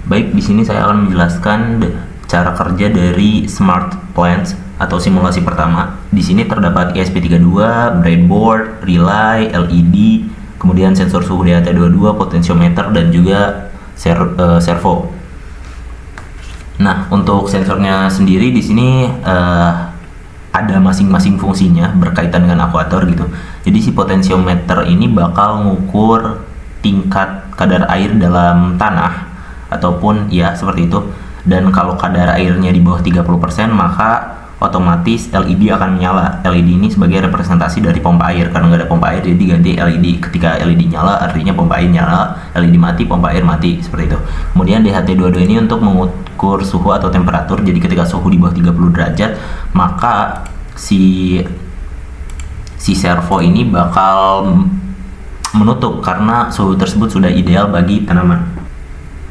Baik, di sini saya akan menjelaskan cara kerja dari smart plants atau simulasi pertama. Di sini terdapat ESP32, breadboard, relay, LED, kemudian sensor suhu DHT22, potentiometer, dan juga servo. Nah, untuk sensornya sendiri di sini ada masing-masing fungsinya berkaitan dengan akuator gitu. Jadi si potentiometer ini bakal ngukur tingkat kadar air dalam tanah ataupun ya seperti itu, dan kalau kadar airnya di bawah 30% maka otomatis LED akan menyala. LED ini sebagai representasi dari pompa air, karena nggak ada pompa air jadi ganti LED. Ketika LED nyala artinya pompa air nyala, LED mati pompa air mati, seperti itu. Kemudian DHT22 ini untuk mengukur suhu atau temperatur, jadi ketika suhu di bawah 30 derajat maka si servo ini bakal menutup karena suhu tersebut sudah ideal bagi tanaman.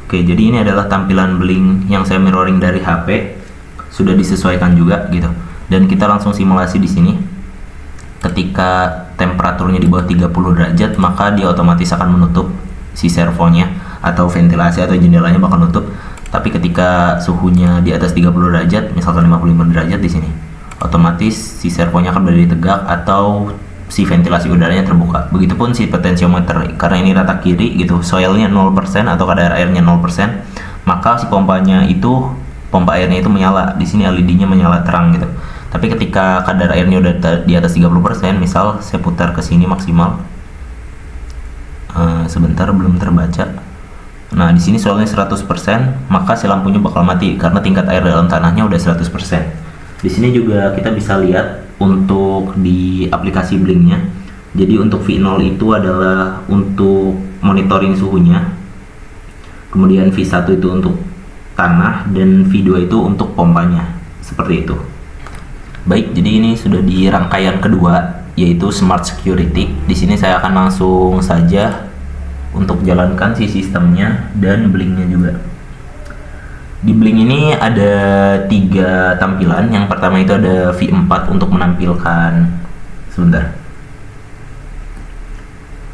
Oke, jadi ini adalah tampilan bling yang saya mirroring dari HP, sudah disesuaikan juga gitu. Dan kita langsung simulasi di sini. Ketika temperaturnya di bawah 30 derajat, maka dia otomatis akan menutup si servonya, atau ventilasi atau jendelanya bakal nutup. Tapi ketika suhunya di atas 30 derajat, misalkan 55 derajat di sini, otomatis si servonya akan berdiri tegak atau si ventilasi udaranya terbuka. Begitupun si potentiometer, karena ini rata kiri gitu, soilnya 0% atau kadar airnya 0%, maka si pompa airnya itu menyala. Di sini LED-nya menyala terang gitu. Tapi ketika kadar airnya udah di atas 30%, misal saya putar ke sini maksimal. Sebentar, belum terbaca. Nah, di sini soilnya 100%, maka si lampunya bakal mati karena tingkat air dalam tanahnya udah 100%. Di sini juga kita bisa lihat untuk di aplikasi blinknya. Jadi untuk V0 itu adalah untuk monitoring suhunya, kemudian V1 itu untuk tanah, dan V2 itu untuk pompanya, seperti itu. Baik, jadi ini sudah di rangkaian kedua, yaitu smart security. Di sini saya akan langsung saja untuk jalankan si sistemnya dan blinknya juga. Di Blink ini ada 3 tampilan. Yang pertama itu ada V4 untuk menampilkan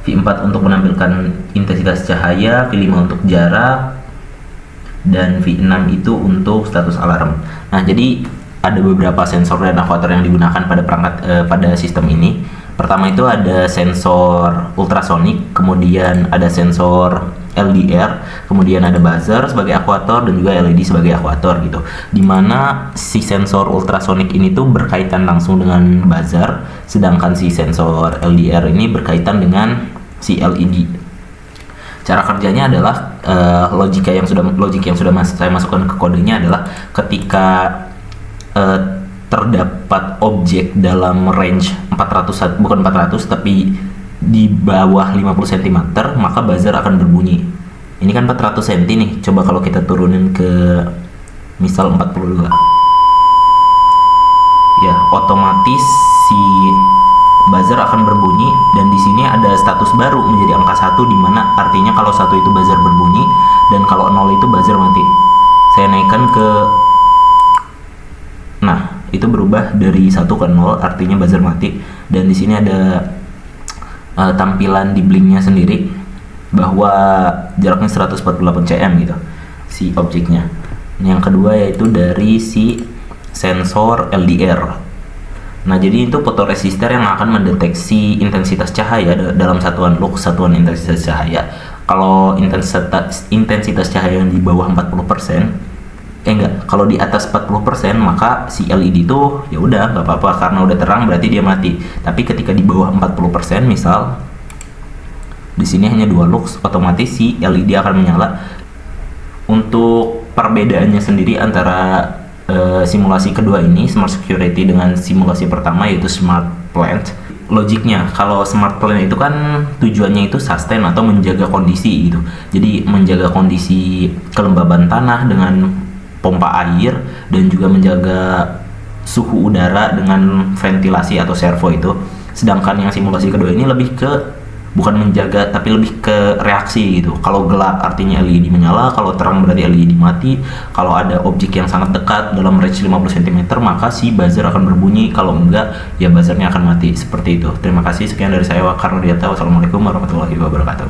V4 untuk menampilkan intensitas cahaya, V5 untuk jarak, dan V6 itu untuk status alarm. Nah, jadi ada beberapa sensor dan akuator yang digunakan pada pada sistem ini. Pertama itu ada sensor ultrasonik, kemudian ada sensor LDR, kemudian ada buzzer sebagai akuator dan juga LED sebagai akuator gitu. Dimana si sensor ultrasonik ini tuh berkaitan langsung dengan buzzer, sedangkan si sensor LDR ini berkaitan dengan si LED. Cara kerjanya adalah logik yang sudah saya masukkan ke kodenya adalah ketika terdapat objek dalam range 400, bukan 400 tapi di bawah 50 cm, maka buzzer akan berbunyi. Ini kan 400 cm nih, coba kalau kita turunin ke misal 42, ya otomatis si buzzer akan berbunyi. Dan di sini ada status baru menjadi angka 1, di mana artinya kalau 1 itu buzzer berbunyi dan kalau 0 itu buzzer mati. Saya naikkan ke, nah itu berubah dari 1 ke 0, artinya buzzer mati. Dan di sini ada tampilan di blinknya sendiri bahwa jaraknya 148 cm gitu si objeknya. Yang kedua yaitu dari si sensor LDR. Nah, jadi itu fotoresistor yang akan mendeteksi intensitas cahaya dalam satuan lux, satuan intensitas cahaya. Kalau intensitas cahaya yang di bawah 40%, kalau di atas 40%, maka si LED itu ya udah nggak apa-apa karena udah terang, berarti dia mati. Tapi ketika di bawah 40%, misal di sini hanya 2 lux, otomatis si LED akan menyala. Untuk perbedaannya sendiri antara simulasi kedua ini smart security dengan simulasi pertama yaitu smart plant, logiknya kalau smart plant itu kan tujuannya itu sustain atau menjaga kondisi gitu. Jadi menjaga kondisi kelembaban tanah dengan pompa air dan juga menjaga suhu udara dengan ventilasi atau servo itu. Sedangkan yang simulasi kedua ini lebih ke bukan menjaga tapi lebih ke reaksi gitu. Kalau gelap artinya LED menyala, kalau terang berarti LED mati. Kalau ada objek yang sangat dekat dalam range 50 cm maka si buzzer akan berbunyi, kalau enggak ya buzzernya akan mati, seperti itu. Terima kasih, sekian dari saya Wakar Nurdiata. Wassalamualaikum warahmatullahi wabarakatuh.